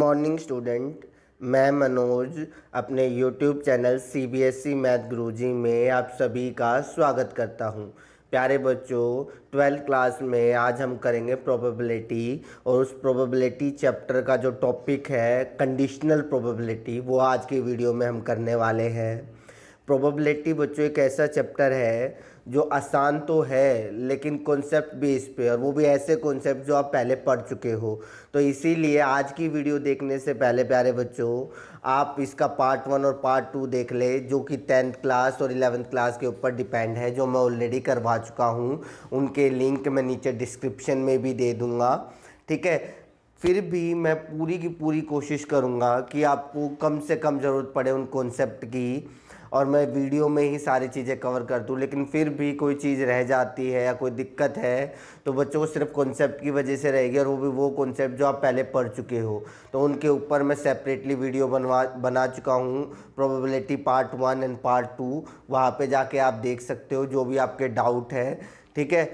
Morning student. मैं मनोज अपने YouTube channel CBSE math गुरुजी में आप सभी का स्वागत करता हूं। प्यारे बच्चों, 12th क्लास में आज हम करेंगे प्रोबेबिलिटी और उस प्रोबेबिलिटी चैप्टर का जो टॉपिक है कंडीशनल प्रोबेबिलिटी, वो आज की वीडियो में हम करने वाले हैं। प्रोबेबिलिटी बच्चों एक ऐसा चैप्टर है जो आसान तो है लेकिन कॉन्सेप्ट भी इस पे, और वो भी ऐसे कॉन्सेप्ट जो आप पहले पढ़ चुके हो। तो इसीलिए आज की वीडियो देखने से पहले प्यारे बच्चों आप इसका पार्ट 1 और पार्ट 2 देख ले, जो कि 10th क्लास और 11th क्लास के ऊपर डिपेंड है, जो मैं ऑलरेडी करवा चुका हूँ। उनके लिंक मैं नीचे डिस्क्रिप्शन में भी दे दूँगा, ठीक है। फिर भी मैं पूरी की पूरी कोशिश करूँगा कि आपको कम से कम ज़रूरत पड़े उन कॉन्सेप्ट की, और मैं वीडियो में ही सारी चीज़ें कवर कर दूँ। लेकिन फिर भी कोई चीज़ रह जाती है या कोई दिक्कत है तो बच्चों को सिर्फ कॉन्सेप्ट की वजह से रहेगी, और वो भी वो कॉन्सेप्ट जो आप पहले पढ़ चुके हो। तो उनके ऊपर मैं सेपरेटली वीडियो बना चुका हूँ, प्रोबेबिलिटी पार्ट 1 एंड पार्ट 2। वहाँ पे जाके आप देख सकते हो जो भी आपके डाउट है, ठीक है।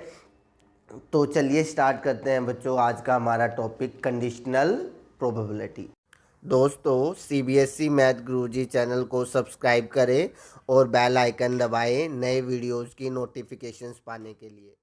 तो चलिए स्टार्ट करते हैं बच्चों आज का हमारा टॉपिक कंडीशनल प्रोबेबिलिटी। दोस्तों, सीबीएसई मैथ गुरुजी चैनल को सब्सक्राइब करें और बेल आइकन दबाएं नए वीडियोस की नोटिफिकेशंस पाने के लिए।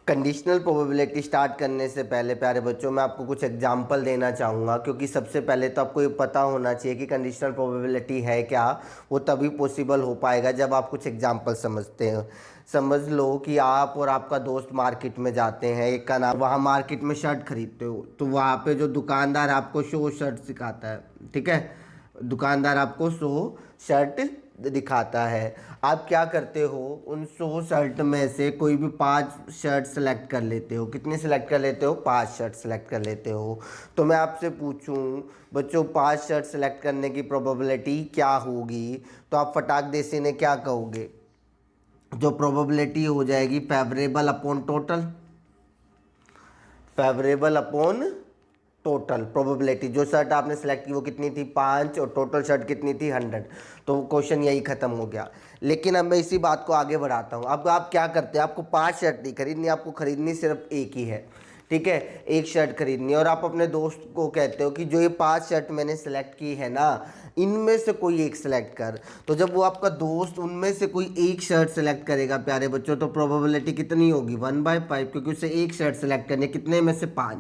कंडीशनल प्रोबेबिलिटी स्टार्ट करने से पहले प्यारे बच्चों मैं आपको कुछ एग्जांपल देना चाहूँगा, क्योंकि सबसे पहले तो आपको ये पता होना चाहिए कि कंडीशनल प्रोबेबिलिटी है क्या। वो तभी पॉसिबल हो पाएगा जब आप कुछ एग्जांपल समझते हैं। समझ लो कि आप और आपका दोस्त मार्केट में जाते हैं, एक का नाम, वहाँ मार्केट में शर्ट खरीदते हो, तो वहाँ पे जो दुकानदार आपको 100 शर्ट सिखाता है, ठीक है। दुकानदार आपको 100 शर्ट दिखाता है। आप क्या करते हो, उन 100 शर्ट में से कोई भी 5 शर्ट सेलेक्ट कर लेते हो। कितनी सेलेक्ट कर लेते हो? 5 शर्ट सेलेक्ट कर लेते हो। तो मैं आपसे पूछूं बच्चों, 5 शर्ट सेलेक्ट करने की प्रोबेबिलिटी क्या होगी? तो आप फटाक देसी ने क्या कहोगे? जो प्रोबेबिलिटी हो जाएगी favourable upon total, favourable upon total probability. जो शर्ट आपने सेलेक्ट की वो कितनी थी? 5, और टोटल शर्ट कितनी थी? 100। तो क्वेश्चन यही खत्म हो गया। लेकिन अब मैं इसी बात को आगे बढ़ाता हूँ। अब आप क्या करते हैं, आपको 5 शर्ट नहीं खरीदनी, आपको खरीदनी सिर्फ एक ही है, ठीक है। एक शर्ट खरीदनी है, और आप अपने दोस्त को कहते हो कि जो ये 5 शर्ट मैंने सेलेक्ट की है ना, इनमें से कोई एक सेलेक्ट कर। तो जब वो आपका दोस्त उनमें से कोई एक शर्ट सेलेक्ट करेगा प्यारे बच्चों, तो प्रोबेबिलिटी कितनी होगी? 1/5, क्योंकि उसे एक शर्ट सेलेक्ट करनी है, कितने में से? 5।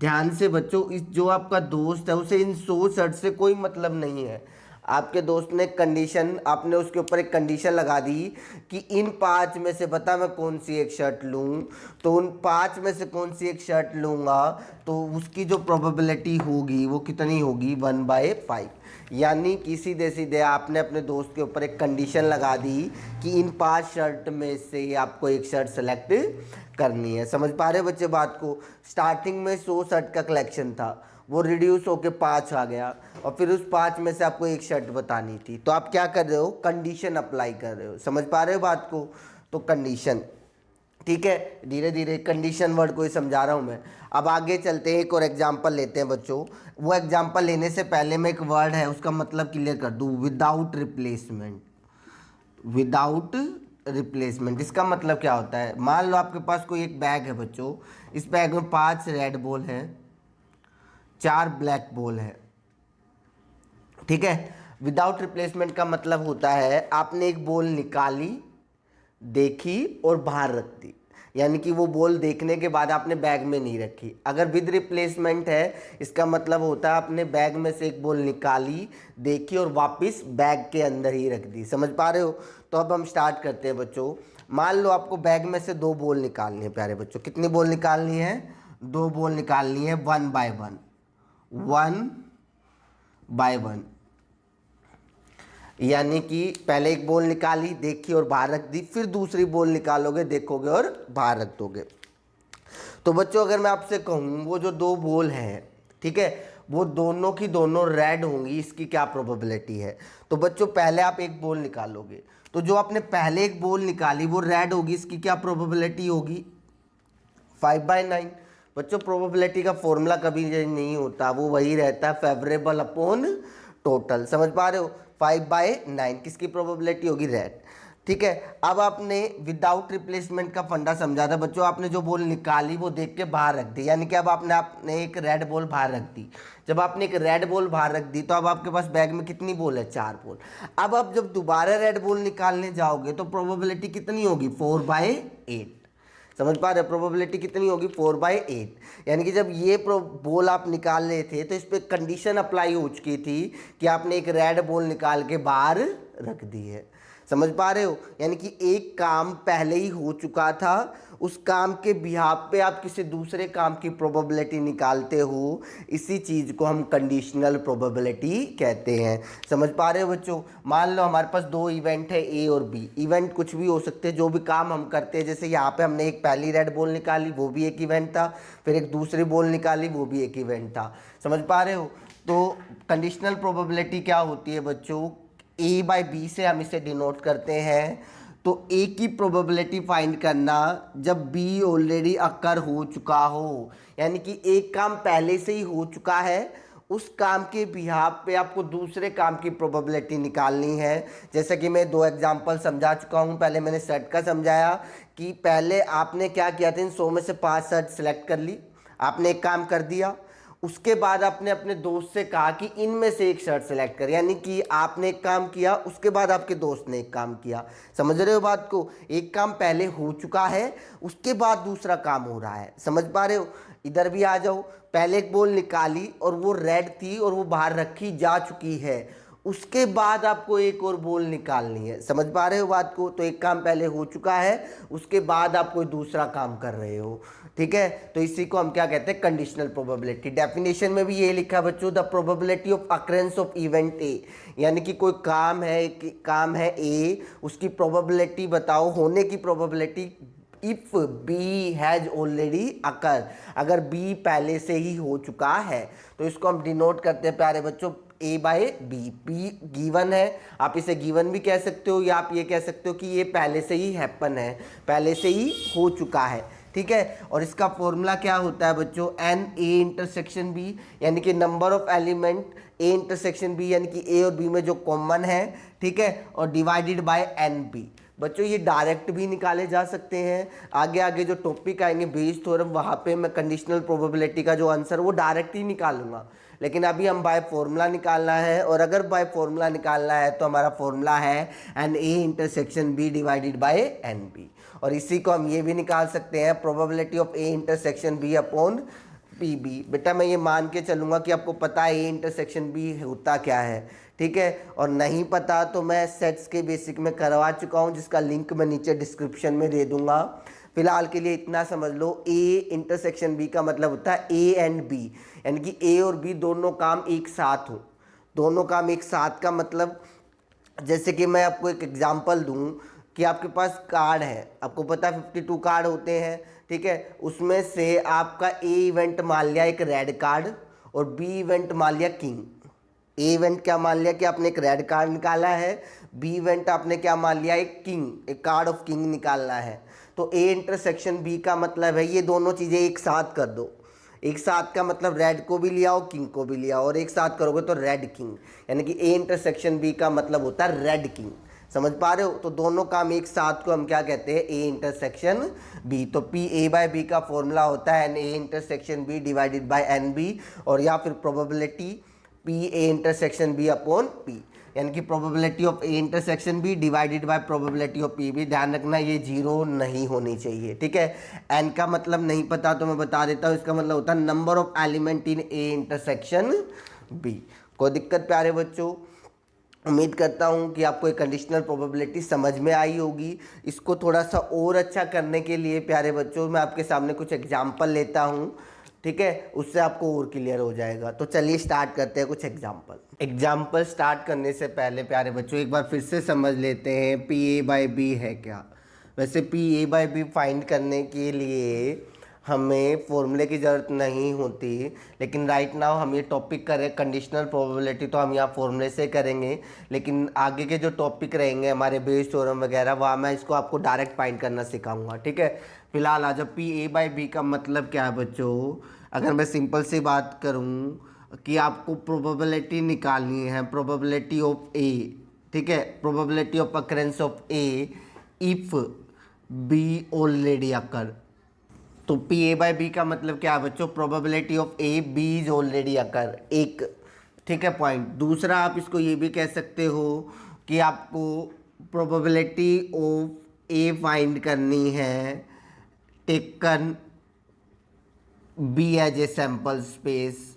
ध्यान से बच्चों, इस जो आपका दोस्त है उसे इन 100 शर्ट से कोई मतलब नहीं है। आपके दोस्त ने कंडीशन, आपने उसके ऊपर एक कंडीशन लगा दी कि इन 5 में से बता मैं कौन सी एक शर्ट लूँ। तो उन 5 में से कौन सी एक शर्ट लूँगा, तो उसकी जो प्रोबेबिलिटी होगी वो कितनी होगी? 1/5। यानी कि सीधे सीधे आपने अपने दोस्त के ऊपर एक कंडीशन लगा दी कि इन 5 शर्ट में से आपको एक शर्ट सेलेक्ट करनी है। समझ पा रहे बच्चे बात को? स्टार्टिंग में 100 शर्ट का कलेक्शन था, वो रिड्यूस होके 5 आ गया, और फिर उस 5 में से आपको एक शर्ट बतानी थी। तो आप क्या कर रहे हो? कंडीशन अप्लाई कर रहे हो। समझ पा रहे हो बात को? तो कंडीशन, ठीक है। धीरे धीरे कंडीशन वर्ड को ही समझा रहा हूँ मैं। अब आगे चलते हैं, एक और एग्जाम्पल लेते हैं बच्चों। वो एग्जाम्पल लेने से पहले मैं एक वर्ड है उसका मतलब क्लियर कर दूँ, विदाउट रिप्लेसमेंट। विदाउट रिप्लेसमेंट, इसका मतलब क्या होता है? मान लो आपके पास कोई एक बैग है बच्चों, इस बैग में 5 रेड बॉल है, 4 ब्लैक बॉल है, ठीक है। विदाउट रिप्लेसमेंट का मतलब होता है आपने एक बॉल निकाली, देखी और बाहर रख दी, यानी कि वो बॉल देखने के बाद आपने बैग में नहीं रखी। अगर विद रिप्लेसमेंट है, इसका मतलब होता है आपने बैग में से एक बॉल निकाली, देखी और वापस बैग के अंदर ही रख दी। समझ पा रहे हो? तो अब हम स्टार्ट करते हैं बच्चों। मान लो आपको बैग में से 2 बॉल निकालनी है प्यारे बच्चों। कितनी बॉल निकालनी है? 2 बॉल निकालनी है, 1/1, 1/1। यानी कि पहले एक बॉल निकाली, देखी और बाहर रख दी, फिर दूसरी बॉल निकालोगे, देखोगे और बाहर रख दोगे। तो बच्चों अगर मैं आपसे कहूँ वो जो 2 बॉल हैं, ठीक है, वो दोनों की दोनों रेड होंगी, इसकी क्या प्रोबेबिलिटी है? तो बच्चों पहले आप एक बॉल निकालोगे, तो जो आपने पहले एक बॉल निकाली वो रेड होगी, इसकी क्या प्रोबेबिलिटी होगी? 5/9। बच्चों प्रोबेबिलिटी का फॉर्मूला कभी नहीं होता, वो वही रहता है फेवरेबल अपॉन टोटल। समझ पा रहे हो? 5/9 किसकी प्रोबेबिलिटी होगी? रेड। ठीक है। अब आपने विदाउट रिप्लेसमेंट का फंडा समझा था बच्चों, आपने जो बॉल निकाली वो देख के बाहर रख दी, यानी कि अब आपने एक रेड बॉल बाहर रख दी। जब आपने एक रेड बॉल बाहर रख दी तो अब आपके पास बैग में कितनी बॉल है, 4 बॉल। अब आप जब दोबारा रेड बॉल निकालने जाओगे तो प्रोबेबिलिटी कितनी होगी, 4/8। समझ पा रहे हो, प्रोबेबिलिटी कितनी होगी, 4/8। यानी कि जब ये बॉल आप निकाल रहे थे तो इस पर कंडीशन अप्लाई हो चुकी थी कि आपने एक रेड बॉल निकाल के बाहर रख दी है। समझ पा रहे हो, यानी कि एक काम पहले ही हो चुका था, उस काम के बिहाफ पे आप किसी दूसरे काम की प्रोबेबिलिटी निकालते हो, इसी चीज़ को हम कंडीशनल प्रोबेबिलिटी कहते हैं। समझ पा रहे हो बच्चों। मान लो हमारे पास 2 इवेंट है, ए और बी। इवेंट कुछ भी हो सकते हैं, जो भी काम हम करते हैं, जैसे यहाँ पे हमने एक पहली रेड बॉल निकाली, वो भी एक इवेंट था, फिर एक दूसरी बॉल निकाली, वो भी एक इवेंट था। समझ पा रहे हो। तो कंडीशनल प्रोबेबिलिटी क्या होती है बच्चों, A/B से हम इसे डिनोट करते हैं। तो ए की प्रोबेबिलिटी फाइंड करना जब बी ऑलरेडी अकर हो चुका हो, यानी कि एक काम पहले से ही हो चुका है, उस काम के बिहाफ पे आपको दूसरे काम की प्रोबेबिलिटी निकालनी है। जैसे कि मैं 2 एग्जांपल समझा चुका हूँ। पहले मैंने सेट का समझाया कि पहले आपने क्या किया था, इन 100 में से 5 सेट सेलेक्ट कर ली, आपने एक काम कर दिया। उसके बाद आपने अपने दोस्त से कहा कि इनमें से एक शर्ट सेलेक्ट कर, यानी कि आपने एक काम किया, उसके बाद आपके दोस्त ने एक काम किया। समझ रहे हो बात को, एक काम पहले हो चुका है, उसके बाद दूसरा काम हो रहा है। समझ पा रहे हो। इधर भी आ जाओ, पहले एक बॉल निकाली और वो रेड थी और वो बाहर रखी जा चुकी है, उसके बाद आपको एक और बॉल निकालनी है। समझ पा रहे हो बात को। तो एक काम पहले हो चुका है, उसके बाद आप कोई दूसरा काम कर रहे हो। ठीक है, तो इसी को हम क्या कहते हैं, कंडीशनल प्रोबेबिलिटी। डेफिनेशन में भी ये लिखा बच्चों, the probability of occurrence of event A, यानी कि कोई काम है ए, उसकी प्रोबेबिलिटी बताओ, होने की probability if B has already occur, अगर बी पहले से ही हो चुका है। तो इसको हम डिनोट करते हैं प्यारे बच्चों A/B। बी गिवन है, आप इसे गिवन भी कह सकते हो, या आप ये कह सकते हो कि ये पहले से ही हैपन है, पहले से ही हो चुका है। ठीक है, और इसका फॉर्मूला क्या होता है बच्चों, एन ए इंटरसेक्शन बी, यानी कि number of element A intersection B, यानी कि ए और बी में जो कॉमन है, ठीक है, और डिवाइडेड बाय एन बी। बच्चों ये डायरेक्ट भी निकाले जा सकते हैं। आगे आगे जो टॉपिक आएंगे बेस थ्योरम, वहाँ पे मैं कंडीशनल प्रोबेबिलिटी का जो आंसर वो डायरेक्ट ही निकालूंगा, लेकिन अभी हम बाय फॉर्मूला निकालना है। और अगर बाय फॉर्मूला निकालना है तो हमारा फॉर्मूला है n A intersection B divided by n B. और इसी को हम ये भी निकाल सकते हैं, probability of A intersection B upon P B. बेटा मैं ये मान के चलूँगा कि आपको पता है ए इंटरसेक्शन बी होता क्या है, ठीक है। और नहीं पता तो मैं सेट्स के बेसिक में करवा चुका हूँ, जिसका लिंक मैं नीचे डिस्क्रिप्शन में दे दूंगा। फिलहाल के लिए इतना समझ लो, ए इंटरसेक्शन बी का मतलब होता है ए एंड बी, यानी कि ए और बी दोनों काम एक साथ हो। दोनों काम एक साथ का मतलब, जैसे कि मैं आपको एक एग्जांपल दूं कि आपके पास कार्ड है, आपको पता है 52 कार्ड होते हैं, ठीक है। उसमें से आपका ए इवेंट मान लिया एक रेड कार्ड, और बी इवेंट मान लिया किंग। ए इवेंट क्या मान लिया कि आपने एक रेड कार्ड निकाला है, बी इवेंट आपने क्या मान लिया, एक किंग, एक कार्ड ऑफ किंग निकालना है। तो ए इंटरसेक्शन बी का मतलब है ये दोनों चीज़ें एक साथ कर दो। एक साथ का मतलब रेड को भी लिया और किंग को भी लिया, और एक साथ करोगे तो रेड किंग, यानी कि ए इंटरसेक्शन बी का मतलब होता है रेड किंग। समझ पा रहे हो। तो दोनों काम एक साथ को हम क्या कहते हैं, ए इंटरसेक्शन बी। तो पी ए बाय बी का फॉर्मूला होता है n A intersection B divided by n B, और या फिर probability P A intersection B upon P, यानी कि probability of A intersection B divided by probability of P B. ध्यान रखना ये जीरो नहीं होनी चाहिए, ठीक है। एन का मतलब नहीं पता तो मैं बता देता हूँ, इसका मतलब होता है number of element in A intersection B. कोई दिक्कत प्यारे बच्चों। उम्मीद करता हूँ कि आपको एक कंडीशनल प्रोबेबिलिटी समझ में आई होगी। इसको थोड़ा सा और अच्छा करने के लिए प्यारे बच्चों मैं आपके सामने कुछ एग्जाम्पल लेता हूँ, ठीक है, उससे आपको और क्लियर हो जाएगा। तो चलिए स्टार्ट करते हैं कुछ एग्जाम्पल स्टार्ट करने से पहले प्यारे बच्चों एक बार फिर से समझ लेते हैं पी ए बाई बी है क्या। वैसे P A by B find करने के लिए हमें फॉर्मूले की ज़रूरत नहीं होती, लेकिन राइट नाउ हम ये टॉपिक करें कंडीशनल प्रोबेबिलिटी, तो हम यहाँ फॉर्मूले से करेंगे। लेकिन आगे के जो टॉपिक रहेंगे हमारे बेस थ्योरम वगैरह, वहाँ मैं इसको आपको डायरेक्ट फाइंड करना सिखाऊंगा, ठीक है। फिलहाल आज पी ए बाई बी का मतलब क्या है बच्चों, अगर मैं सिंपल सी बात करूँ कि आपको प्रोबेबिलिटी निकालनी है, प्रोबेबिलिटी ऑफ ए, ठीक है, probability of occurrence of A if B already occur. तो पी ए बाई बी का मतलब क्या है बच्चों, probability of A B is already occur, एक, ठीक है, पॉइंट। दूसरा आप इसको ये भी कह सकते हो कि आपको प्रोबेबिलिटी ऑफ ए फाइंड करनी है taken B as a sample space,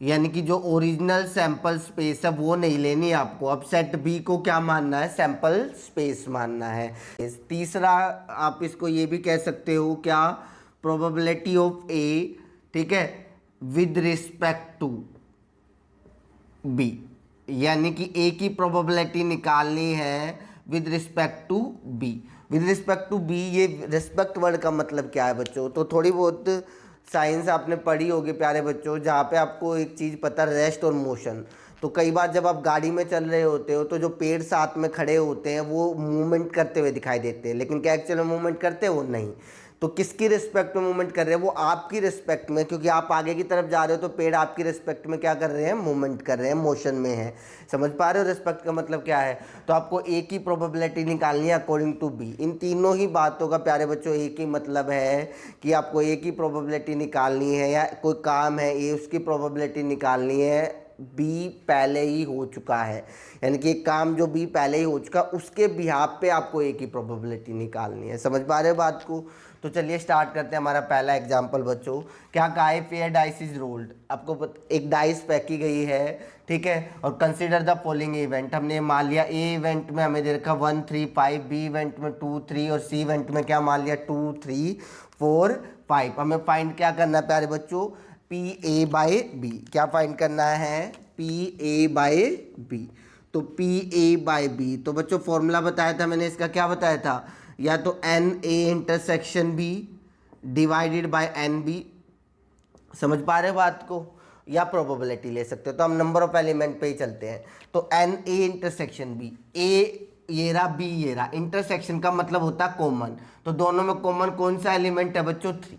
यानी कि जो ओरिजिनल सैंपल स्पेस है वो नहीं लेनी आपको, अब सेट बी को क्या मानना है, सैंपल स्पेस मानना है। तीसरा आप इसको ये भी कह सकते हो क्या, प्रोबेबिलिटी ऑफ ए, ठीक है, विद रिस्पेक्ट टू बी, यानी कि ए की प्रोबेबिलिटी निकालनी है with respect to B. With respect to B, ये रिस्पेक्ट वर्ड का मतलब क्या है बच्चों, तो थोड़ी बहुत साइंस आपने पढ़ी होगी प्यारे बच्चों, जहाँ पे आपको एक चीज़ पता, रेस्ट और मोशन। तो कई बार जब आप गाड़ी में चल रहे होते हो तो जो पेड़ साथ में खड़े होते हैं वो मूवमेंट करते हुए दिखाई देते हैं, लेकिन क्या एक्चुअल में मूवमेंट करते हैं वो नहीं। तो किसकी रिस्पेक्ट में मूवमेंट कर रहे हैं, वो आपकी रिस्पेक्ट में, क्योंकि आप आगे की तरफ जा रहे हो तो पेड़ आपकी रिस्पेक्ट में क्या कर रहे हैं, मूवमेंट कर रहे हैं, मोशन में है। समझ पा रहे हो रिस्पेक्ट का मतलब क्या है। तो आपको ए की प्रोबेबिलिटी निकालनी है अकॉर्डिंग टू बी। इन तीनों ही बातों का प्यारे बच्चों एक ही मतलब है कि आपको ए की प्रोबेबिलिटी निकालनी है, या कोई काम है ए, उसकी प्रोबेबिलिटी निकालनी है, बी पहले ही हो चुका है, यानी कि एक काम जो बी पहले ही हो चुका उसके बिहाफ पे आपको ए की प्रोबेबिलिटी निकालनी है। समझ पा रहे हो बात को। तो चलिए स्टार्ट करते हैं हमारा पहला एग्जांपल बच्चों। क्या कहा है, फेयर डाइस इज रोल्ड, आपको एक डाइस फेंकी गई है, ठीक है, और कंसीडर द फॉलोइंग इवेंट। हमने मान लिया ए इवेंट में हमें दे रखा 1 3 5, बी इवेंट में 2 3 और सी इवेंट में क्या मान लिया 2 3 4 5। हमें फाइंड क्या करना है प्यारे बच्चों, पी ए बाई बी। क्या फाइंड करना है, पी ए बाई बी। तो पी ए बाई बी, तो बच्चों फॉर्मूला बताया था मैंने, इसका क्या बताया था, या तो n A intersection B divided by n B. समझ पा रहे हो बात को, या प्रोबेबिलिटी ले सकते हो। तो हम नंबर ऑफ एलिमेंट पे ही चलते हैं। तो एन ए इंटरसेक्शन बी, ए ये रहा, बी ये रहा, इंटरसेक्शन का मतलब होता है कॉमन। तो दोनों में कॉमन कौन सा एलिमेंट है बच्चों, 3।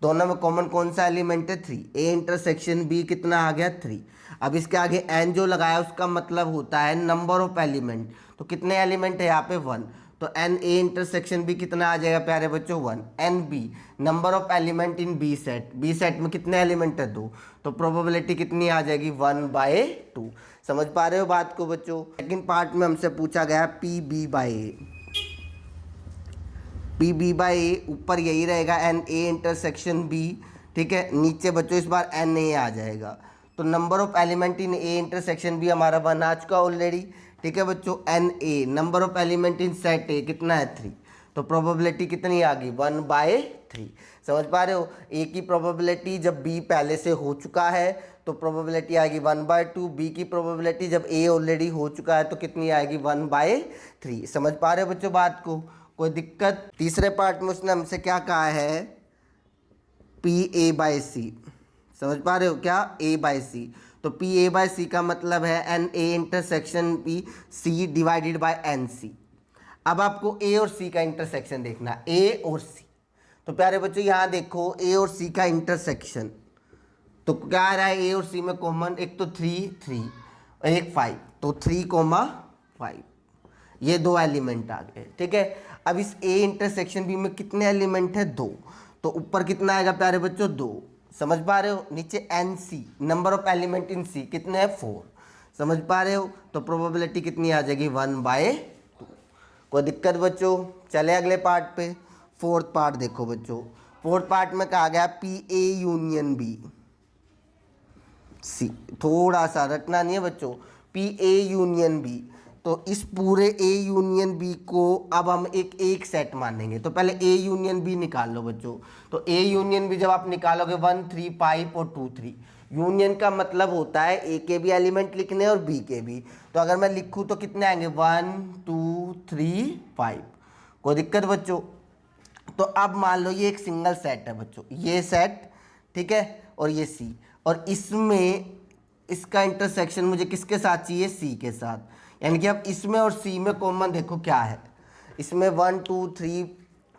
दोनों में कॉमन कौन सा एलिमेंट है, 3। ए इंटरसेक्शन बी कितना आ गया, 3। अब इसके आगे एन जो लगाया उसका मतलब होता है नंबर ऑफ एलिमेंट। तो कितने एलिमेंट है यहाँ पे, 1। तो एन ए इंटरसेक्शन बी कितना आ जाएगा प्यारे बच्चों, 1। N B number of element in B set, B set में कितने एलिमेंट है, 2। तो प्रोबेबिलिटी कितनी आ जाएगी, 1/2। समझ पा रहे हो बात को बच्चों। सेकंड पार्ट में हमसे पूछा गया P B by A. P B by A ऊपर यही रहेगा एन ए इंटरसेक्शन बी, ठीक है, नीचे बच्चों इस बार एन ए आ जाएगा। तो number of element in A intersection B हमारा 1 आ चुका ऑलरेडी, ठीक है बच्चों। N A number of element in set A कितना है, 3। तो प्रोबेबिलिटी कितनी आ गई, 1/3। समझ पा रहे हो, ए की प्रोबेबिलिटी जब बी पहले से हो चुका है तो प्रोबेबिलिटी आएगी 1/2। बी की प्रोबेबिलिटी जब ए ऑलरेडी हो चुका है तो कितनी आएगी, 1/3। समझ पा रहे हो बच्चों बात को, कोई दिक्कत। तीसरे पार्ट में उसने हमसे क्या कहा है, पी ए बाई सी। समझ पा रहे हो क्या, ए बाई सी। तो पी ए बाई सी का मतलब है n A intersection P C divided by n C. अब आपको ए और सी का इंटरसेक्शन देखना, ए और सी। तो प्यारे बच्चों यहाँ देखो ए और सी का इंटरसेक्शन, तो क्या आ रहा है, ए और सी में कॉमन, एक तो 3 3 और एक 5, तो 3,5 ये 2 एलिमेंट आ गए, ठीक है। अब इस ए इंटरसेक्शन बी में कितने एलिमेंट है, 2। तो ऊपर कितना आएगा प्यारे बच्चों, 2। समझ पा रहे हो, नीचे N C number of element in C कितने हैं, 4। समझ पा रहे हो, तो प्रोबेबिलिटी कितनी आ जाएगी, 1/2। कोई दिक्कत बच्चों। चले अगले पार्ट पे। फोर्थ पार्ट देखो बच्चों, फोर्थ पार्ट में कहा गया P A union B C. थोड़ा सा रटना नहीं है बच्चों, पी ए यूनियन बी। तो इस पूरे ए यूनियन बी को अब हम एक सेट मानेंगे। तो पहले ए यूनियन बी निकाल लो बच्चों। तो ए यूनियन बी जब आप निकालोगे 1 3 5 और 2 3, यूनियन का मतलब होता है ए के भी एलिमेंट लिखने और बी के भी। तो अगर मैं लिखूँ तो कितने आएंगे, 1 2 3 5। कोई दिक्कत बच्चों। तो अब मान लो ये एक सिंगल सेट है बच्चों, ये सेट, ठीक है, और ये सी, और इसमें इसका इंटरसेक्शन मुझे किसके साथ चाहिए, सी के साथ। यानी कि अब इसमें और सी में कॉमन देखो क्या है, इसमें 1 2 3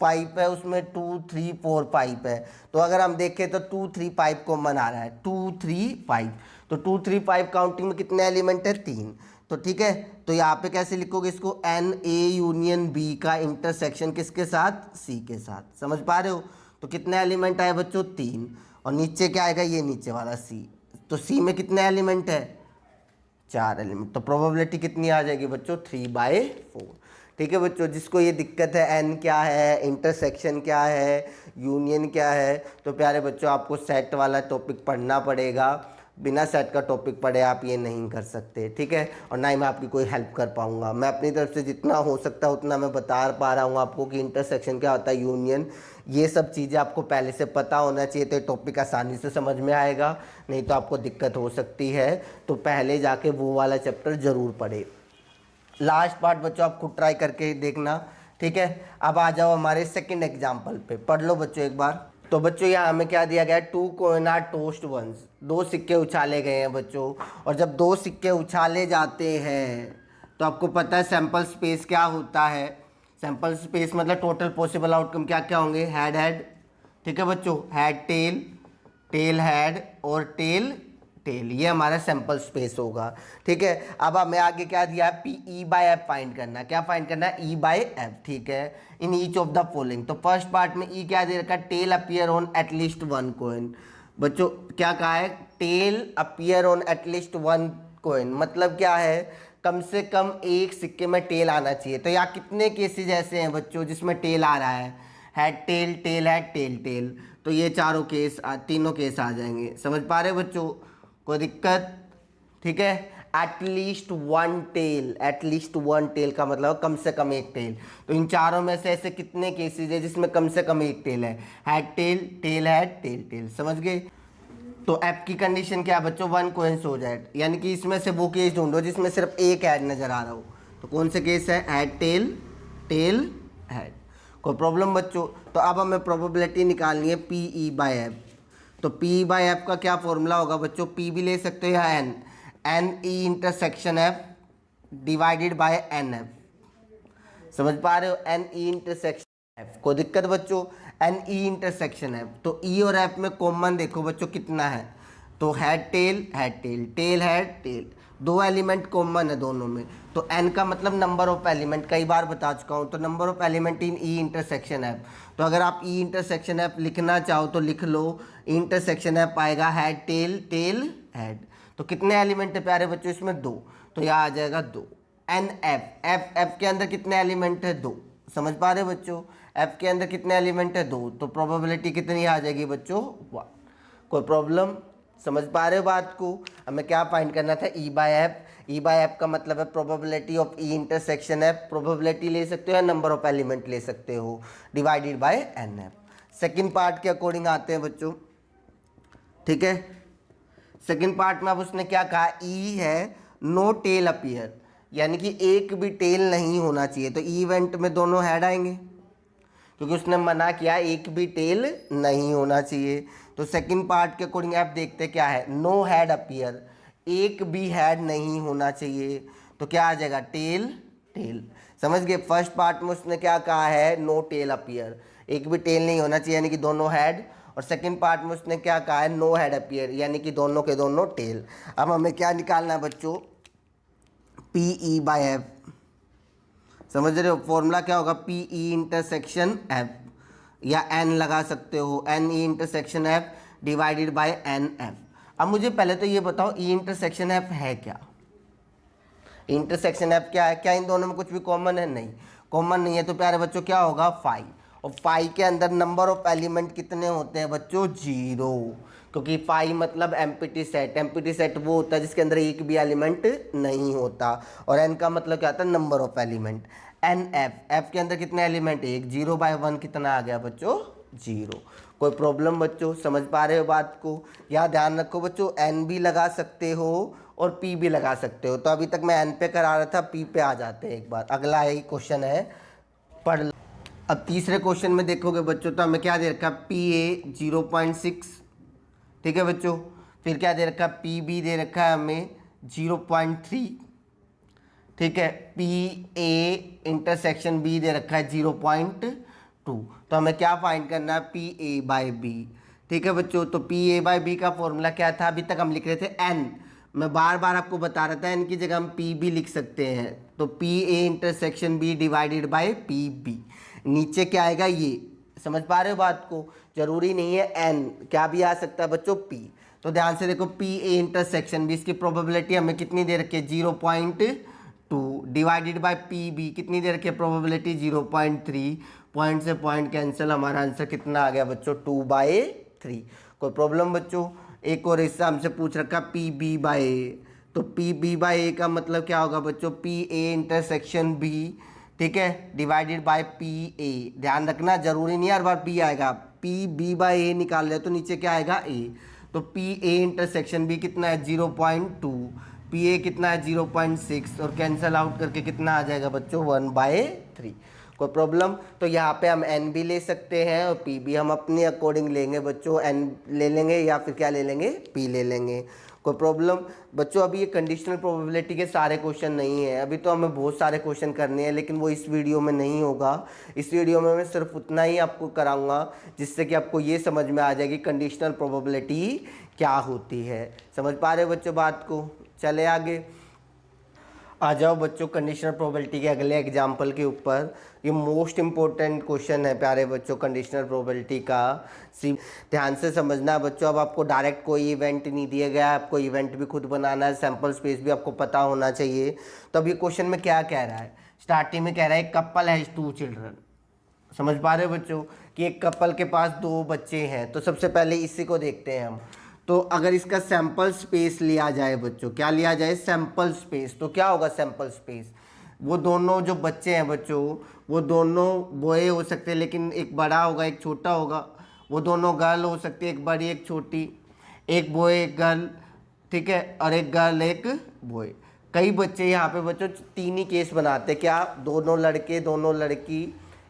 5 है, उसमें 2 3 4 5 है। तो अगर हम देखें तो 2 3 5 कॉमन आ रहा है, 2 3 5। तो 2 3 5 काउंटिंग में कितने एलिमेंट है, 3। तो ठीक है, तो यहाँ पे कैसे लिखोगे इसको, एन ए यूनियन बी का इंटरसेक्शन किसके साथ, सी के साथ। समझ पा रहे हो। तो कितने एलिमेंट आए बच्चों, 3, और नीचे क्या आएगा, ये नीचे वाला सी। तो सी में कितने एलिमेंट है, 4 एलिमेंट। तो प्रोबेबिलिटी कितनी आ जाएगी बच्चों, 3/4। ठीक है बच्चों, जिसको ये दिक्कत है एन क्या है, इंटरसेक्शन क्या है, यूनियन क्या है, तो प्यारे बच्चों आपको सेट वाला टॉपिक पढ़ना पड़ेगा। बिना सेट का टॉपिक पढ़े आप ये नहीं कर सकते। ठीक है, और ना ही मैं आपकी कोई हेल्प कर पाऊंगा। मैं अपनी तरफ से जितना हो सकता है उतना मैं बता पा रहा हूँ आपको कि इंटरसेक्शन क्या होता है, यूनियन, ये सब चीज़ें आपको पहले से पता होना चाहिए, तो ये टॉपिक आसानी से समझ में आएगा। नहीं तो आपको दिक्कत हो सकती है, तो पहले जाके वो वाला चैप्टर ज़रूर पढ़े। लास्ट पार्ट बच्चों आप खुद ट्राई करके देखना। ठीक है, अब आ जाओ हमारे सेकंड एग्जाम्पल पे, पढ़ लो बच्चों एक बार। तो बच्चों यहाँ हमें क्या दिया गया है, 2 कॉइन आर टॉस्ड वंस, 2 सिक्के उछाले गए हैं बच्चों। और जब 2 सिक्के उछाले जाते हैं तो आपको पता है सैंपल स्पेस क्या होता है। सैंपल स्पेस मतलब टोटल पॉसिबल आउटकम क्या क्या होंगे, हेड हेड। ठीक है बच्चों, हेड टेल, टेल हेड और टेल टेल, ये हमारा सैंपल स्पेस होगा। ठीक है, अब हमें आगे क्या दिया है, P E bye F find करना। क्या फाइंड करना है, ई बाय एफ। ठीक है, in each of the following. तो फर्स्ट पार्ट में ई क्या दे रखा है, tail appear on at least 1 coin. बच्चों क्या कहा है, tail appear on at least 1 coin, मतलब क्या है, कम से कम एक सिक्के में टेल आना चाहिए। तो यहाँ कितने केसेज ऐसे हैं बच्चों जिसमें टेल आ रहा है, head tail, tail head, tail tail. तो ये चारों केस, तीनों केस आ जाएंगे। समझ पा रहे बच्चों, कोई दिक्कत। ठीक है, एटलीस्ट 1 टेल, एटलीस्ट 1 टेल का मतलब कम से कम एक टेल। तो इन चारों में से ऐसे कितने केसेज है जिसमें कम से कम एक टेल है, head tail, tail head, tail tail. समझ गए। तो एफ की कंडीशन क्या है बच्चों, 1 कोइंस हो जाए, यानी कि इसमें से वो केस ढूंढो जिसमें सिर्फ एक हेड नजर आ रहा हो। तो कौन से केस है, हेड टेल, टेल हेड। कोई प्रॉब्लम बच्चों। तो अब हमें प्रोबेबिलिटी निकालनी है पी ई बाय एफ। तो पी बाय एफ का क्या फॉर्मूला होगा बच्चों, पी भी ले सकते हो या n, n E intersection F divided by n F. समझ पा रहे हो, एन ई इंटरसेक्शन एफ। कोई दिक्कत बच्चों, एन ई इंटरसेक्शन एफ। तो ई और एफ में कॉमन देखो बच्चों कितना है, तो head tail, head tail, tail head tell, 2 element common है दोनों में। तो एन का मतलब नंबर ऑफ एलिमेंट, कई बार बता चुका हूँ। तो number of element in E intersection F. तो अगर आप ई इंटरसेक्शन एफ लिखना चाहो तो लिख लो, इंटरसेक्शन एफ आएगा हेड टेल, टेल हेड। तो कितने एलिमेंट है प्यारे बच्चों इसमें, 2। तो यहाँ आ जाएगा 2। एन एफ, एफ एफ के अंदर कितने एलिमेंट है, 2। समझ पा रहे बच्चों, एफ के अंदर कितने एलिमेंट है, 2। तो प्रोबेबिलिटी कितनी आ जाएगी बच्चों, 1। कोई प्रॉब्लम, समझ पा रहे हो बात को। हमें क्या फाइंड करना था, ई बाय एफ। ई बाय एफ का मतलब है probability of E intersection F. Probability ले सकते हो या नंबर ऑफ एलिमेंट ले सकते हो, divided by n F. Second part के अकॉर्डिंग आते हैं बच्चों। ठीक है, सेकेंड पार्ट में अब उसने क्या कहा, ई है नो टेल अपीयर, यानी कि एक भी टेल नहीं होना चाहिए। तो ई इवेंट में दोनों हेड आएंगे, क्योंकि उसने मना किया एक भी टेल नहीं होना चाहिए। तो सेकंड पार्ट के अकॉर्डिंग आप देखते क्या है, नो हेड अपीयर, एक भी हेड नहीं होना चाहिए। तो क्या आ जाएगा, टेल टेल। समझ गए। फर्स्ट पार्ट में उसने क्या कहा है, नो टेल अपीयर, एक भी टेल नहीं होना चाहिए, यानी कि दोनों हेड। और सेकंड पार्ट में उसने क्या कहा है, नो हेड अपीयर, यानी कि दोनों के दोनों टेल। अब हमें क्या निकालना है बच्चों, पी ई बाय एफ। समझ रहे हो, फॉर्मूला क्या होगा, पी ई इंटरसेक्शन एफ, या एन लगा सकते हो, n E intersection F divided by n F. अब मुझे पहले तो ये बताओ, ई इंटरसेक्शन एफ है क्या, इंटरसेक्शन एफ क्या है, क्या इन दोनों में कुछ भी कॉमन है, नहीं कॉमन नहीं है। तो प्यारे बच्चों क्या होगा, 5। और 5 के अंदर नंबर ऑफ एलिमेंट कितने होते हैं बच्चों, 0, क्योंकि 5 मतलब एम्प्टी सेट। एम्प्टी सेट वो होता है जिसके अंदर एक भी एलिमेंट नहीं होता। और एन का मतलब क्या होता है, number of element. N F, F के अंदर कितने एलिमेंट, 1, 0/1 कितना आ गया बच्चों, 0। कोई प्रॉब्लम बच्चों, समझ पा रहे हो बात को। यहाँ ध्यान रखो बच्चों, एन भी लगा सकते हो और पी भी लगा सकते हो। तो अभी तक मैं एन पे करा रहा था, पी पे आ जाते हैं एक बार। अगला यही क्वेश्चन है, पढ़ लो। अब तीसरे क्वेश्चन में देखोगे बच्चों, तो हमें क्या दे रखा है, पी ए 0.6। ठीक है बच्चों, फिर क्या दे रखा है, पी बी दे रखा है हमें 0.3। ठीक है, पी ए इंटरसेक्शन बी दे रखा है 0.2। तो हमें क्या फाइंड करना है, पी ए बाय बी। ठीक है बच्चों, तो पी ए बाय बी का फॉर्मूला क्या था, अभी तक हम लिख रहे थे एन, मैं बार बार आपको बता रहा था, इनकी जगह हम पी भी लिख सकते हैं। तो P A intersection B divided by P B, नीचे क्या आएगा ये, समझ पा रहे हो बात को। जरूरी नहीं है एन, क्या भी आ सकता है बच्चों पी। तो ध्यान से देखो, पी ए इंटरसेक्शन बी, इसकी प्रोबेबिलिटी हमें कितनी दे रखी है 0.2 डिवाइडेड बाय पी बी, कितनी दे रखी है प्रोबेबिलिटी 0.3। पॉइंट से पॉइंट कैंसिल, हमारा आंसर कितना आ गया बच्चों 2/3। कोई प्रॉब्लम बच्चों। एक और हिस्सा हमसे पूछ रखा पी बी बाय ए, तो पी बी बाय ए का मतलब क्या होगा बच्चों, पी ए इंटरसेक्शन बी, ठीक है, डिवाइडेड बाय पी ए। ध्यान रखना जरूरी नहीं हर बार पी आएगा, पी बी बाय ए निकाल रहे तो नीचे क्या आएगा ए। तो पी ए इंटरसेक्शन बी कितना है 0.2, पी ए कितना है 0.6, और कैंसल आउट करके कितना आ जाएगा बच्चों 1/3। कोई प्रॉब्लम। तो यहाँ पे हम एन भी ले सकते हैं और पी भी हम अपने अकॉर्डिंग लेंगे बच्चों, एन ले लेंगे या फिर क्या ले लेंगे पी ले लेंगे। कोई प्रॉब्लम बच्चों। अभी ये कंडीशनल प्रोबेबिलिटी के सारे क्वेश्चन नहीं है, अभी तो हमें बहुत सारे क्वेश्चन करने हैं, लेकिन वो इस वीडियो में नहीं होगा। इस वीडियो में मैं सिर्फ उतना ही आपको कराऊंगा जिससे कि आपको ये समझ में आ जाएगी कंडीशनल प्रोबेबिलिटी क्या होती है। समझ पा रहे हो बच्चों बात को। चले आगे आ जाओ बच्चों कंडीशनल प्रोबेबिलिटी के अगले एग्जाम्पल के ऊपर। ये मोस्ट इंपॉर्टेंट क्वेश्चन है प्यारे बच्चों कंडीशनल प्रोबेबिलिटी का। ध्यान से समझना है बच्चों। अब आपको डायरेक्ट कोई इवेंट नहीं दिया गया, आपको इवेंट भी खुद बनाना है, सैम्पल स्पेस भी आपको पता होना चाहिए। तो अब ये क्वेश्चन में क्या कह रहा है, स्टार्टिंग में कह रहा है एक कपल हैज 2 चिल्ड्रन। समझ पा रहे हो बच्चों कि एक कपल के पास 2 बच्चे हैं। तो सबसे पहले इसी को देखते हैं हम। तो अगर इसका सैंपल स्पेस लिया जाए बच्चों, क्या लिया जाए सैंपल स्पेस, तो क्या होगा सैंपल स्पेस, वो दोनों जो बच्चे हैं बच्चों वो दोनों बॉय हो सकते हैं, लेकिन एक बड़ा होगा एक छोटा होगा। वो दोनों गर्ल हो सकती है, एक बड़ी एक छोटी, एक बॉय एक गर्ल, ठीक है, और एक गर्ल एक बॉय। कई बच्चे यहाँ पे बच्चों 3 ही केस बनाते, क्या दोनों लड़के दोनों लड़की,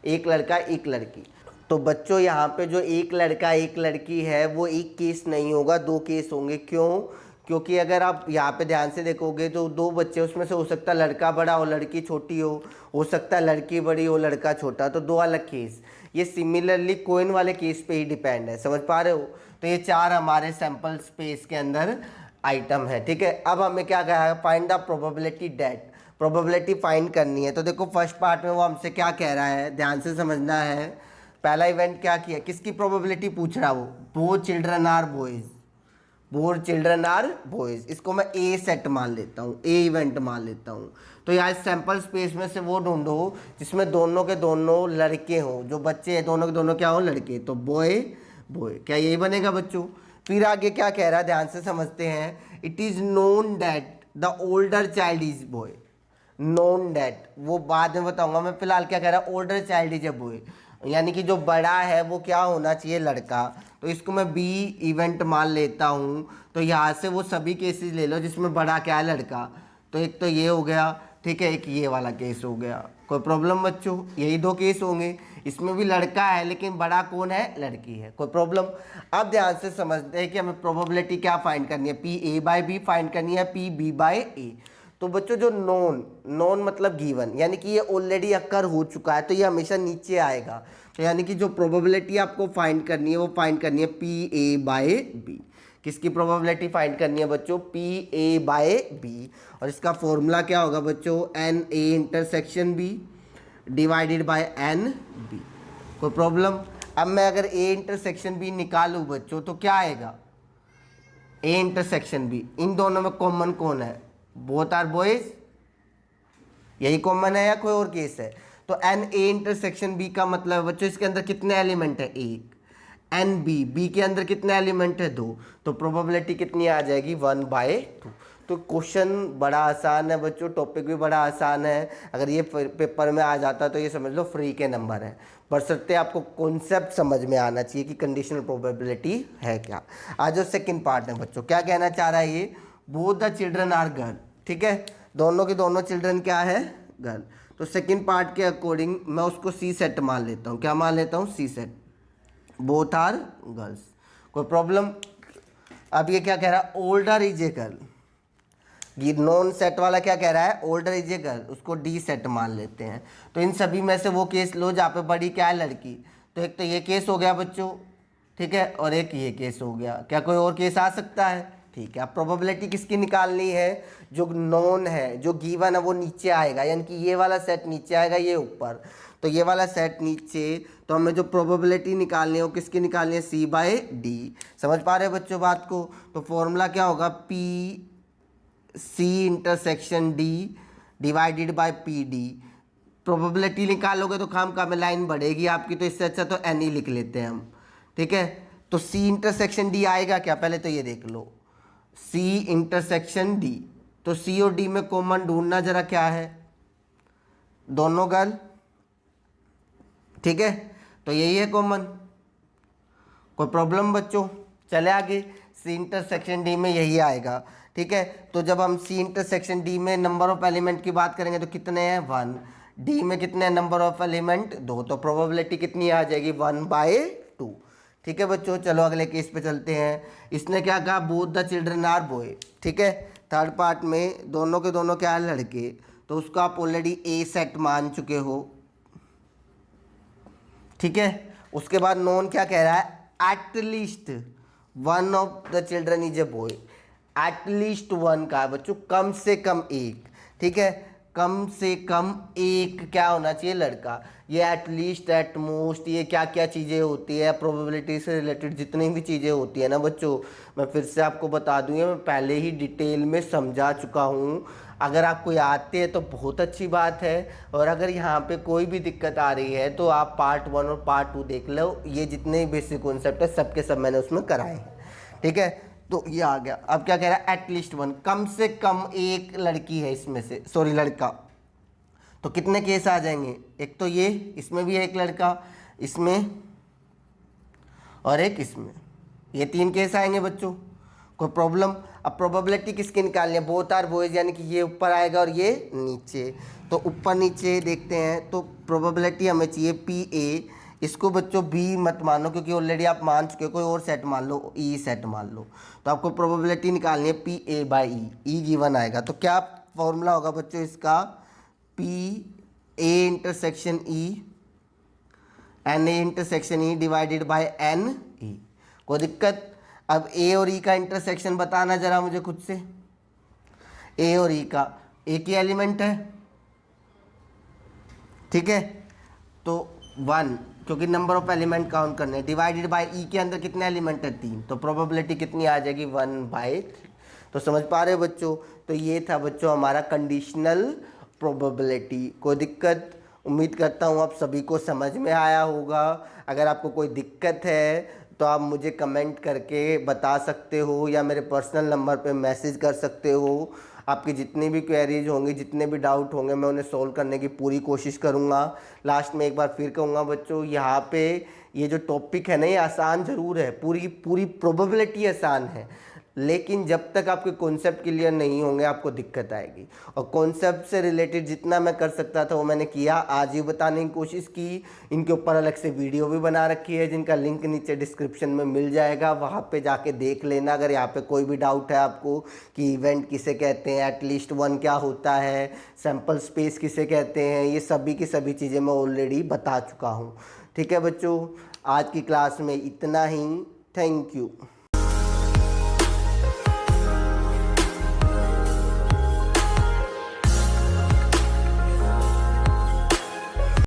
एक लड़का एक लड़की। तो बच्चों यहाँ पे जो एक लड़का एक लड़की है वो एक केस नहीं होगा, 2 केस होंगे। क्यों? क्योंकि अगर आप यहाँ पे ध्यान से देखोगे तो 2 बच्चे, उसमें से हो सकता है लड़का बड़ा हो लड़की छोटी हो सकता है लड़की बड़ी हो लड़का छोटा, तो 2 अलग केस। ये सिमिलरली कोइन वाले केस पे ही डिपेंड है। समझ पा रहे हो। तो ये 4 हमारे सैंपल स्पेस के अंदर आइटम है, ठीक है। अब हमें क्या कहा है, find the probability that, probability find करनी है। तो देखो फर्स्ट पार्ट में वो हमसे क्या कह रहा है, ध्यान से समझना है। पहला इवेंट क्या किया, किसकी प्रोबेबिलिटी पूछ रहा है वो, both children are boys, both children are boys. इसको मैं ए सेट मान लेता हूँ, ए इवेंट मान लेता हूँ। तो यहाँ सैंपल स्पेस में से वो ढूंढो जिसमें दोनों के दोनों लड़के हों, जो बच्चे हैं दोनों के दोनों क्या हो लड़के, तो बॉय बॉय, क्या यही बनेगा बच्चों। फिर आगे क्या कह रहा है, ध्यान से समझते हैं। It is known that the older child is boy, known that, वो बाद में बताऊंगा मैं, फिलहाल क्या कह रहा है, older child is a boy, यानी कि जो बड़ा है वो क्या होना चाहिए लड़का। तो इसको मैं बी इवेंट मान लेता हूँ। तो यहाँ से वो सभी केसेस ले लो जिसमें बड़ा क्या है लड़का। तो एक तो ये हो गया, ठीक है, एक ये वाला केस हो गया। कोई प्रॉब्लम बच्चों, यही 2 केस होंगे। इसमें भी लड़का है लेकिन बड़ा कौन है, लड़की है। कोई प्रॉब्लम। अब ध्यान से समझते हैं कि हमें प्रोबेबिलिटी क्या फाइंड करनी है, P A by B find करनी है, पी बी बाय ए। तो बच्चों जो नॉन मतलब गिवन, यानी कि ये ऑलरेडी अकर हो चुका है तो ये हमेशा नीचे आएगा। तो यानी कि जो प्रोबेबिलिटी आपको फाइंड करनी है वो फाइंड करनी है पी ए बाय बी। किसकी प्रोबेबिलिटी फाइंड करनी है बच्चों, पी ए बाय बी। और इसका फॉर्मूला क्या होगा बच्चों, n A intersection B divided by n B. कोई प्रॉब्लम। अब मैं अगर ए इंटरसेक्शन बी निकालूँ बच्चों तो क्या आएगा, ए इंटरसेक्शन बी, इन दोनों में कॉमन कौन है, बोथ आर बॉयज, यही कॉमन है या कोई और केस है। तो एन ए इंटरसेक्शन बी का मतलब बच्चों इसके अंदर कितने एलिमेंट है, एक। एन बी, बी के अंदर कितने एलिमेंट है, 2। तो प्रोबेबिलिटी कितनी आ जाएगी 1/2। तो क्वेश्चन बड़ा आसान है बच्चों, टॉपिक भी बड़ा आसान है। अगर ये पेपर में आ जाता तो ये समझ लो फ्री के नंबर है। बशर्ते आपको कॉन्सेप्ट समझ में आना चाहिए कि कंडीशनल प्रोबेबिलिटी है क्या। आज जो सेकंड पार्ट है बच्चों, क्या कहना चाह रहा है ये, both the children are girl, ठीक है, दोनों के दोनों चिल्ड्रन क्या है, गर्ल। तो सेकंड पार्ट के अकॉर्डिंग मैं उसको सी सेट मान लेता हूँ, क्या मान लेता हूँ, सी सेट, बोथ आर गर्ल्स। कोई प्रॉब्लम। अब ये क्या कह रहा है, ओल्डर इज ए गर्ल। ये नॉन सेट वाला क्या कह रहा है, ओल्डर इज ए गर्ल, उसको डी सेट मान लेते हैं। तो इन सभी में से वो केस लो जहाँ पे बड़ी क्या है, लड़की। तो एक तो ये केस हो गया बच्चों, ठीक है, और एक ये केस हो गया। क्या कोई और केस आ सकता है, ठीक है। अब प्रोबेबिलिटी किसकी निकालनी है? जो नोन है, जो गिवन है वो नीचे आएगा, यानी कि ये वाला सेट नीचे आएगा, ये ऊपर, तो ये वाला सेट नीचे। तो हमें जो प्रोबेबिलिटी निकालनी है वो किसकी निकालनी है? सी बाय डी। समझ पा रहे हैं बच्चों बात को? तो फॉर्मूला क्या होगा? P C intersection D divided by P D. Probability निकालोगे तो खाम में लाइन बढ़ेगी आपकी, तो इससे अच्छा तो एन ही लिख लेते हैं हम, ठीक है। तो सी इंटरसेक्शन डी आएगा क्या? पहले तो ये देख लो, सी इंटरसेक्शन डी। तो सी और डी में कॉमन ढूंढना जरा क्या है? दोनों गर्ल, ठीक है, तो यही है कॉमन। कोई प्रॉब्लम बच्चों? चले आगे। सी इंटरसेक्शन डी में यही आएगा, ठीक है। तो जब हम सी इंटरसेक्शन डी में नंबर ऑफ एलिमेंट की बात करेंगे तो कितने हैं? 1। डी में कितने नंबर ऑफ एलिमेंट? 2। तो प्रोबेबिलिटी कितनी आ जाएगी? 1/2। ठीक है बच्चों, चलो अगले केस पे चलते हैं। इसने क्या कहा? Both the children are boy, ठीक है। थर्ड पार्ट में दोनों के दोनों क्या है? लड़के। तो उसको आप ऑलरेडी ए सेट मान चुके हो, ठीक है। उसके बाद नोन क्या कह रहा है? At least one of the children is a boy. At least one का है बच्चों, कम से कम एक, ठीक है। कम से कम एक क्या होना चाहिए? लड़का। ये एटलीस्ट, एट मोस्ट, ये क्या क्या चीज़ें होती है प्रोबेबिलिटी से रिलेटेड, जितनी भी चीज़ें होती है ना बच्चों, मैं फिर से आपको बता दूँ, मैं पहले ही डिटेल में समझा चुका हूँ। अगर आपको आते हैं तो बहुत अच्छी बात है, और अगर यहाँ पे कोई भी दिक्कत आ रही है तो आप पार्ट 1 और पार्ट 2 देख लो। ये जितने बेसिक कॉन्सेप्ट है सबके सब मैंने उसमें कराए हैं, ठीक है। तो ये आ गया। अब क्या कह रहा है? एटलीस्ट वन, कम से कम एक लड़की है इसमें से, सॉरी लड़का। तो कितने केस आ जाएंगे? एक तो ये, इसमें भी है एक लड़का, इसमें और एक इसमें, ये 3 केस आएंगे बच्चों। कोई प्रॉब्लम? अब प्रोबेबिलिटी किसकी निकालनी है? बोथ आर बॉयज, यानी कि ये ऊपर आएगा और ये नीचे। तो ऊपर नीचे देखते हैं, तो प्रोबेबिलिटी हमें चाहिए पी ए। इसको बच्चों बी मत मानो, क्योंकि ऑलरेडी आप मान चुके हो। कोई और सेट मान लो, ई सेट मान लो। तो आपको प्रोबेबिलिटी निकालनी है P A by E. E given आएगा, तो क्या फॉर्मूला होगा बच्चों इसका? P A intersection E n A intersection E divided by n E. कोई दिक्कत? अब ए और ई का इंटरसेक्शन बताना जरा मुझे खुद से। ए और ई का एक ही एलिमेंट है, ठीक है। तो 1, क्योंकि नंबर ऑफ एलिमेंट काउंट करने, डिवाइडेड बाय ई के अंदर कितने एलिमेंट है? 3। तो प्रोबेबिलिटी कितनी आ जाएगी? 1/3। तो समझ पा रहे हो बच्चों? तो ये था बच्चों हमारा कंडीशनल प्रोबेबिलिटी। कोई दिक्कत? उम्मीद करता हूँ आप सभी को समझ में आया होगा। अगर आपको कोई दिक्कत है तो आप मुझे कमेंट करके बता सकते हो, या मेरे पर्सनल नंबर पे मैसेज कर सकते हो। आपकी जितनी भी क्वेरीज होंगी, जितने भी डाउट होंगे, मैं उन्हें सोल्व करने की पूरी कोशिश करूँगा। लास्ट में एक बार फिर कहूँगा बच्चों, यहाँ पे ये जो टॉपिक है ना, ये आसान ज़रूर है, पूरी प्रोबेबिलिटी आसान है, लेकिन जब तक आपके कॉन्सेप्ट क्लियर नहीं होंगे आपको दिक्कत आएगी। और कॉन्सेप्ट से रिलेटेड जितना मैं कर सकता था वो मैंने किया, आज ही बताने की कोशिश की। इनके ऊपर अलग से वीडियो भी बना रखी है, जिनका लिंक नीचे डिस्क्रिप्शन में मिल जाएगा, वहाँ पे जाके देख लेना। अगर यहाँ पे कोई भी डाउट है आपको कि इवेंट किसे कहते हैं, एटलीस्ट वन क्या होता है, सैम्पल स्पेस किसे कहते हैं, ये सभी की सभी चीज़ें मैं ऑलरेडी बता चुका हूँ। ठीक है बच्चों, आज की क्लास में इतना ही। Thank you.